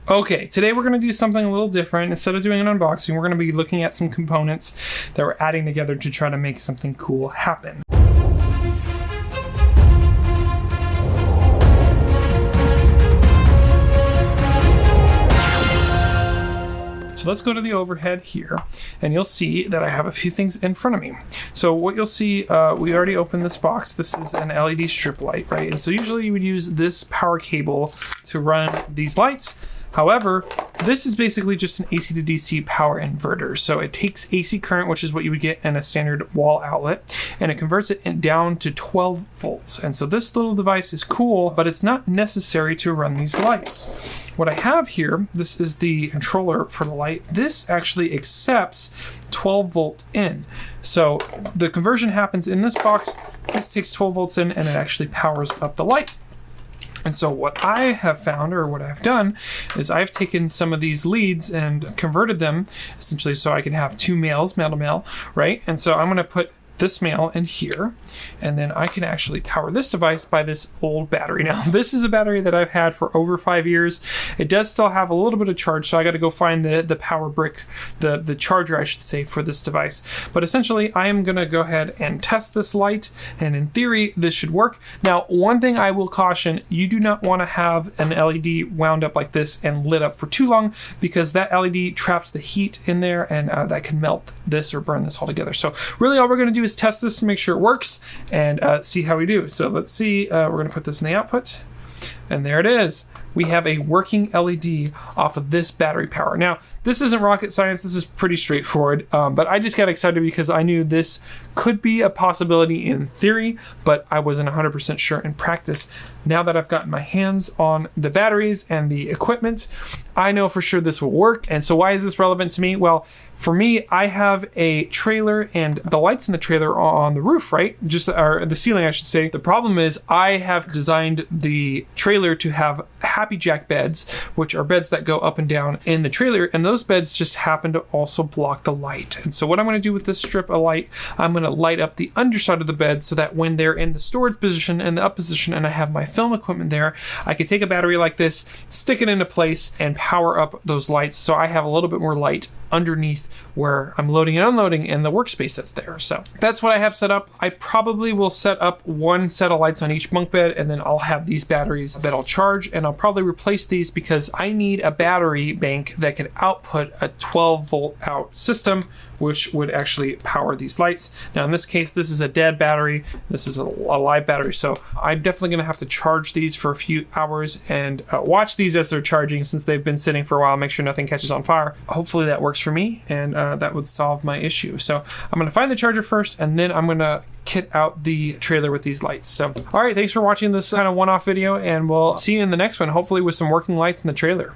Okay, today we're going to do something a little different. Instead of doing an unboxing, we're going to be looking at some components that we're adding together to try to make something cool happen. So let's go to the overhead here, and you'll see that I have a few things in front of me. So what you'll see, we already opened this box. This is an LED strip light, right? And so usually you would use this power cable to run these lights. However, this is basically just an AC to DC power inverter. So it takes AC current, which is what you would get in a standard wall outlet, and it converts it down to 12 volts. And so this little device is cool, but it's not necessary to run these lights. What I have here, this is the controller for the light. This actually accepts 12 volt in. So the conversion happens in this box. This takes 12 volts in, and it actually powers up the light. And so what I have found, or what I've done, is I've taken some of these leads and converted them essentially so I can have two males, male to male, right? And so I'm going to put this male in here, and then I can actually power this device by this old battery. Now, this is a battery that I've had for over 5 years. It does still have a little bit of charge, so I got to go find the power brick, the charger, I should say, for this device. But essentially, I am going to go ahead and test this light, and in theory, this should work. Now, one thing I will caution, you do not want to have an LED wound up like this and lit up for too long, because that LED traps the heat in there, and that can melt this or burn this all together. So really, all we're going to do is test this to make sure it works and see how we do. So let's see, we're going to put this in the output, and there it is. We have a working LED off of this battery power. Now, this isn't rocket science. This is pretty straightforward, but I just got excited because I knew this could be a possibility in theory, but I wasn't 100% sure in practice. Now that I've gotten my hands on the batteries and the equipment, I know for sure this will work. And so why is this relevant to me? Well, for me, I have a trailer, and the lights in the trailer are on the roof, right? Or the ceiling, I should say. The problem is I have designed the trailer to have Happy Jack beds, which are beds that go up and down in the trailer, and those beds just happen to also block the light. And so what I'm going to do with this strip of light, I'm going to light up the underside of the bed so that when they're in the storage position and the up position and I have my film equipment there, I can take a battery like this, stick it into place, and power up those lights so I have a little bit more light underneath where I'm loading and unloading in the workspace that's there. So that's what I have set up. I probably will set up one set of lights on each bunk bed, and then I'll have these batteries that I'll charge, and I'll probably replace these because I need a battery bank that can output a 12 volt out system, which would actually power these lights. Now in this case, this is a dead battery. This is a live battery. So I'm definitely gonna have to charge these for a few hours and watch these as they're charging, since they've been sitting for a while, make sure nothing catches on fire. Hopefully that works for me, and that would solve my issue. So I'm gonna find the charger first, and then I'm gonna kit out the trailer with these lights. So, all right, thanks for watching this kind of one-off video, and we'll see you in the next one, hopefully with some working lights in the trailer.